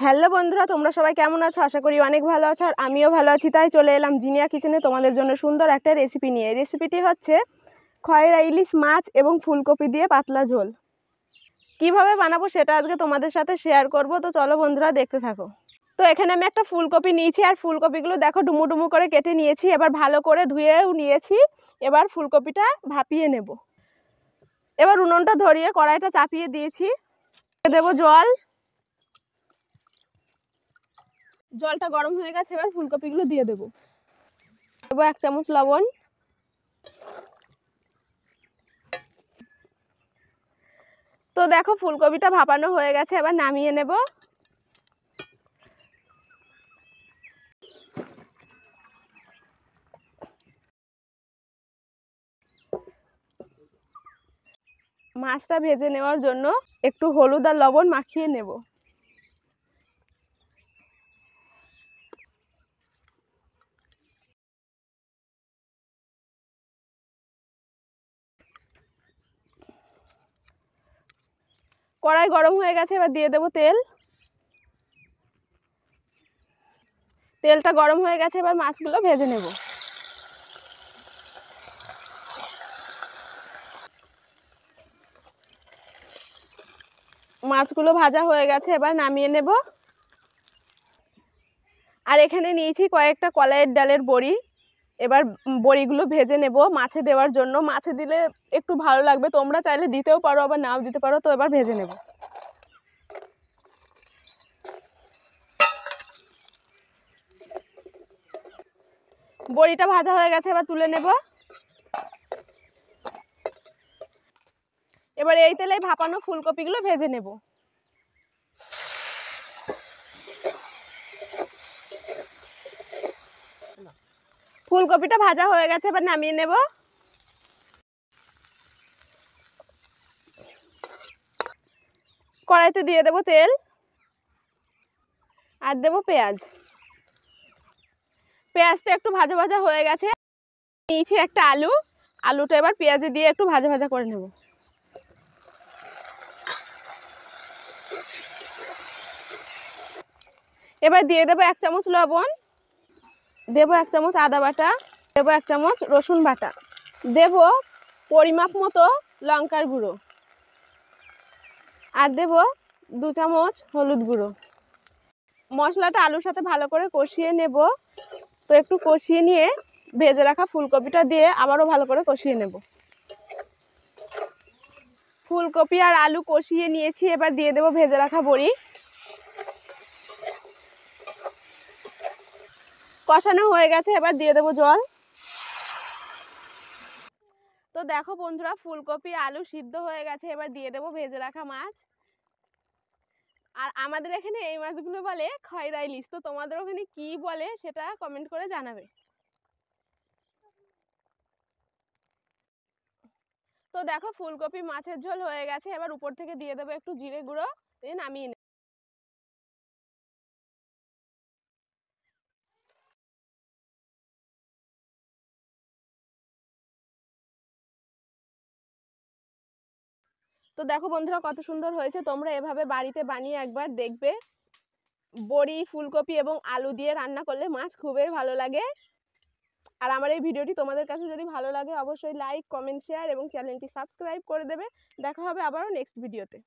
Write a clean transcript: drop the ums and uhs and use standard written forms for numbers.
Hello বন্ধুরা, তোমরা সবাই কেমন আছো? আশা করি অনেক ভালো আছো, আর আমিও ভালো আছি। তাই চলে এলাম জিনিয়া কিচেনে তোমাদের জন্য সুন্দর একটা রেসিপি নিয়ে। রেসিপিটি হচ্ছে খয়রা ইলিশ মাছ এবং ফুলকপি দিয়ে পাতলা ঝোল। কিভাবে বানাবো সেটা আজকে তোমাদের সাথে শেয়ার করব। তো চলো বন্ধুরা, দেখতে থাকো। তো এখানে আমি একটা ফুলকপি নিয়েছি, আর ফুলকপিগুলো দেখো ডুমু ডুমু করে কেটে নিয়েছি। এবার ভালো করে ধুয়েও নিয়েছি। এবার ফুলকপিটা ভাপিয়ে নেব। এবার উনুনটা ধরিয়ে কড়াইটা চাপিয়ে দিয়েছি। দেবো জল। জলটা গরম হয়ে গেছে, এবার ফুলকপিগুলো দিয়ে দেবো। দেবো 1 চামচ লবণ। তো দেখো ফুলকপিটা ভাপানো হয়ে গেছে, এবার নামিয়ে নেব। মাছটা ভেজে নেওয়ার জন্য একটু হলুদ আর লবণ মাখিয়ে নেব। কড়াই গরম হয়ে গেছে, এবার দিয়ে দেব তেল। তেলটা গরম হয়ে গেছে, এবার মাছগুলো ভেজে নেব। মাছগুলো ভাজা হয়ে গেছে, এবার নামিয়ে নেব। আর এখানে নিয়েছি কয়েকটা কলাইয়ের ডালের বড়ি। এবার বড়িগুলো ভেজে নেব মাছে দেওয়ার জন্য। মাছে দিলে একটু ভালো লাগবে, তোমরা চাইলে দিতেও পারো, আবার নাও দিতে পারো। তো এবার ভেজে নেব। বড়িটা ভাজা হয়ে গেছে, এবার তুলে নেব। এবার এই তেলে ভাপানো ফুলকপিগুলো ভেজে নেব। ফুলকপিটা ভাজা হয়ে গেছে, এবার নামিয়ে নেব। কড়াইতে দিয়ে দেব তেল, আর দেব পেঁয়াজ। পেঁয়াজটা একটু ভাজা ভাজা হয়ে গেছে। নিয়েছি একটা আলু। আলুটা এবার পেঁয়াজে দিয়ে একটু ভাজা ভাজা করে নেব। এবার দিয়ে দেবো 1 চামচ লবণ। দেবো 1 চামচ আদা বাটা। দেবো 1 চামচ রসুন বাটা। দেব পরিমাপ মতো লঙ্কার গুঁড়ো, আর দেব 2 চামচ হলুদ গুঁড়ো। মশলাটা আলুর সাথে ভালো করে কষিয়ে নেব। তো একটু কষিয়ে নিয়ে ভেজে রাখা ফুলকপিটা দিয়ে আবারও ভালো করে কষিয়ে নেব। ফুলকপি আর আলু কষিয়ে নিয়েছি, এবার দিয়ে দেব ভেজে রাখা বড়ি। কষানো হয়ে গেছে, এবার দিয়ে দেব জল। তো দেখো বন্ধুরা, ফুলকপি আলু সিদ্ধ হয়ে গেছে। এবার দিয়ে দেব ভেজে রাখা মাছ। আর আমাদের এখানে এই মাছগুলো বলে খয়রা ইলিশ। তো তোমাদের ওখানে কি বলে সেটা কমেন্ট করে জানাবে। তো দেখো ফুলকপি মাছের ঝোল হয়ে গেছে। এবার উপর থেকে দিয়ে দেবো একটু জিরে গুঁড়ো, দিয়ে নামিয়ে নেব। তো দেখো বন্ধুরা, কত সুন্দর হয়েছে। তোমরা এভাবে বাড়িতে বানিয়ে একবার দেখবে। বড়ি, ফুলকপি এবং আলু দিয়ে রান্না করলে মাছ খুবই ভালো লাগে। আর আমার এই ভিডিওটি তোমাদের কাছে যদি ভালো লাগে, অবশ্যই লাইক, কমেন্ট, শেয়ার এবং চ্যানেলটি সাবস্ক্রাইব করে দেবে। দেখা হবে আবারও নেক্সট ভিডিওতে।